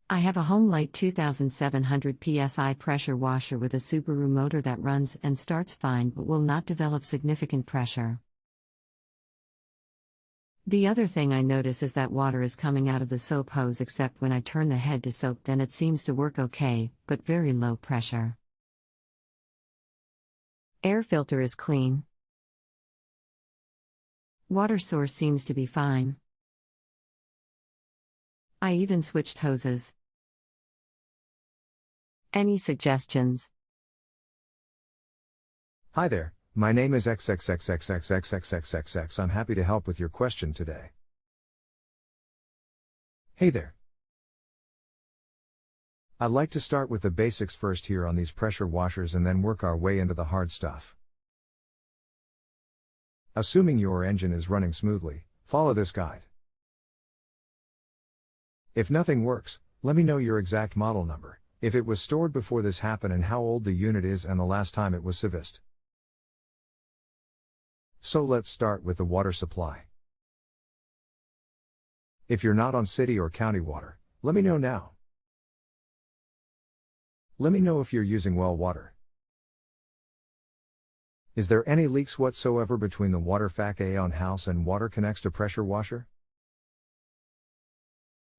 I have a Homelite 2700 PSI pressure washer with a Subaru motor that runs and starts fine but will not develop significant pressure. The other thing I notice is that water is coming out of the soap hose except when I turn the head to soap, then it seems to work okay, but very low pressure. Air filter is clean. Water source seems to be fine. I even switched hoses. Any suggestions? Hi there, my name is XXXXX I'm happy to help with your question today. Hey there. I'd like to start with the basics first here on these pressure washers and then work our way into the hard stuff. Assuming your engine is running smoothly, follow this guide. If nothing works, let me know your exact model number, if it was stored before this happened and how old the unit is and the last time it was serviced. So let's start with the water supply. If you're not on city or county water, let me know now. Let me know if you're using well water. Is there any leaks whatsoever between the water fac A on house and water connects to pressure washer?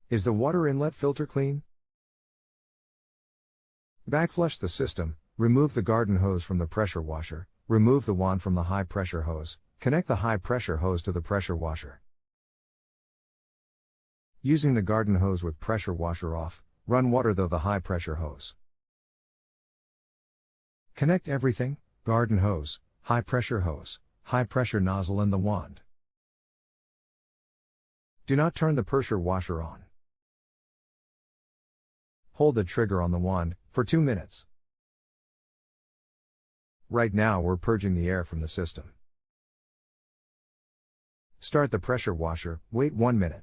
Is the water inlet filter clean? Backflush the system, remove the garden hose from the pressure washer, remove the wand from the high pressure hose, connect the high pressure hose to the pressure washer. Using the garden hose with pressure washer off, run water through the high pressure hose. Connect everything, garden hose, high pressure nozzle and the wand. Do not turn the pressure washer on. Hold the trigger on the wand, for 2 minutes. Right now we're purging the air from the system. Start the pressure washer, wait 1 minute.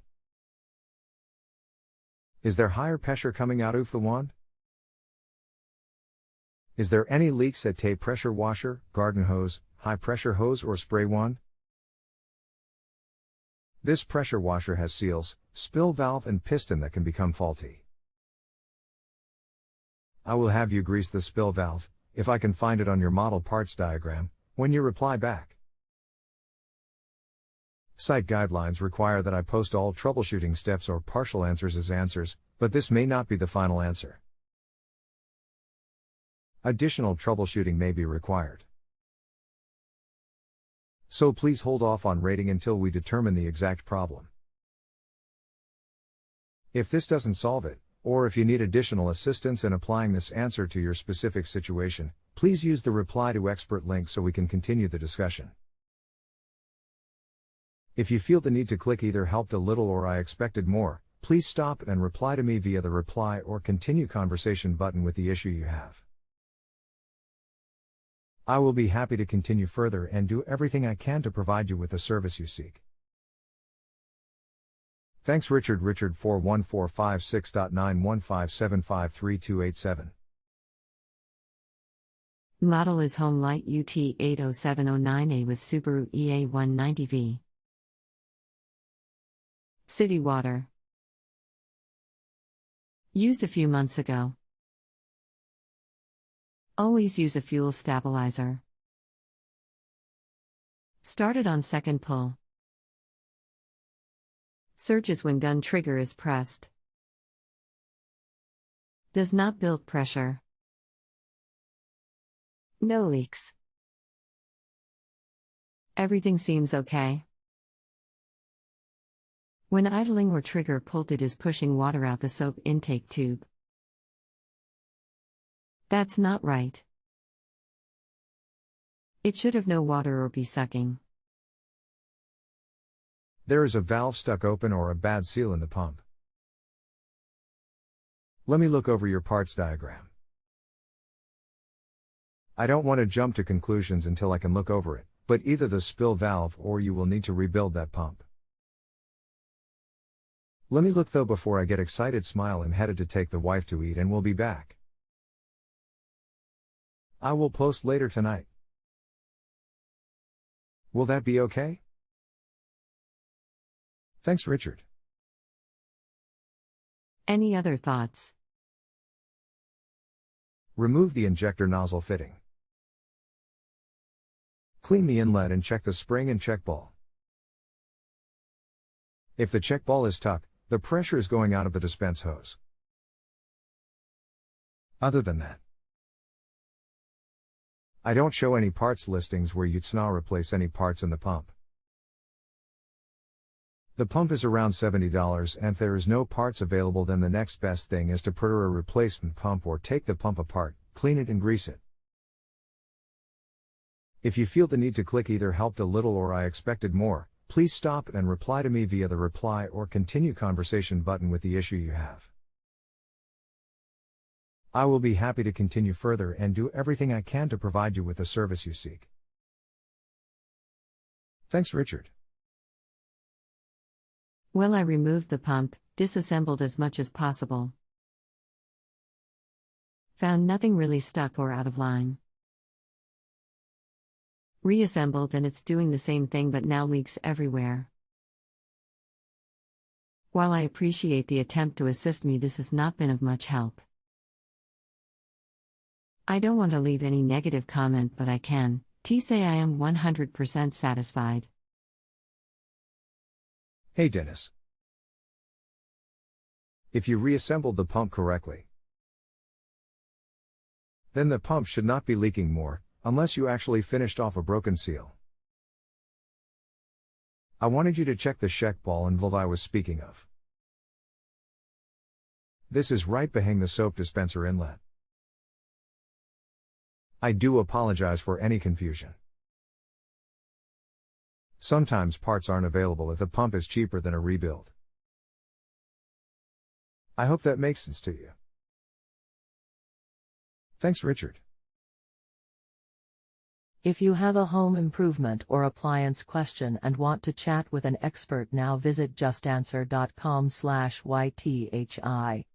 Is there higher pressure coming out of the wand? Is there any leaks at tape pressure washer, garden hose, high pressure hose or spray wand? This pressure washer has seals, spill valve and piston that can become faulty. I will have you grease the spill valve, if I can find it on your model parts diagram, when you reply back. Site guidelines require that I post all troubleshooting steps or partial answers as answers, but this may not be the final answer. Additional troubleshooting may be required. So please hold off on rating until we determine the exact problem. If this doesn't solve it, or if you need additional assistance in applying this answer to your specific situation, please use the reply to expert link so we can continue the discussion. If you feel the need to click either helped a little or I expected more, please stop and reply to me via the reply or continue conversation button with the issue you have. I will be happy to continue further and do everything I can to provide you with the service you seek. Thanks Richard 41456.915753287. Model is Homelite UT80709A with Subaru EA190V. City water. Used a few months ago. Always use a fuel stabilizer. Started on second pull. Surges when gun trigger is pressed. Does not build pressure. No leaks. Everything seems okay. When idling or trigger pulled, it is pushing water out the soap intake tube. That's not right. It should have no water or be sucking. There is a valve stuck open or a bad seal in the pump. Let me look over your parts diagram. I don't want to jump to conclusions until I can look over it, but either the spill valve or you will need to rebuild that pump. Let me look though before I get excited. Smile. I'm headed to take the wife to eat and we'll be back. I will post later tonight. Will that be okay? Thanks Richard. Any other thoughts? Remove the injector nozzle fitting. Clean the inlet and check the spring and check ball. If the check ball is stuck, the pressure is going out of the dispense hose. Other than that, I don't show any parts listings where you'd replace any parts in the pump. The pump is around $70, and if there is no parts available, then the next best thing is to purchase a replacement pump or take the pump apart, clean it and grease it. If you feel the need to click either helped a little or I expected more, please stop and reply to me via the reply or continue conversation button with the issue you have. I will be happy to continue further and do everything I can to provide you with the service you seek. Thanks, Richard. Well, I removed the pump, disassembled as much as possible. Found nothing really stuck or out of line. Reassembled and it's doing the same thing but now leaks everywhere. While I appreciate the attempt to assist me, this has not been of much help. I don't want to leave any negative comment, but I can say I am 100% satisfied. Hey Dennis. If you reassembled the pump correctly, then the pump should not be leaking more, unless you actually finished off a broken seal. I wanted you to check the check ball and valve I was speaking of. This is right behind the soap dispenser inlet. I do apologize for any confusion. Sometimes parts aren't available if the pump is cheaper than a rebuild. I hope that makes sense to you. Thanks, Richard. If you have a home improvement or appliance question and want to chat with an expert now, visit JustAnswer.com/YTHI.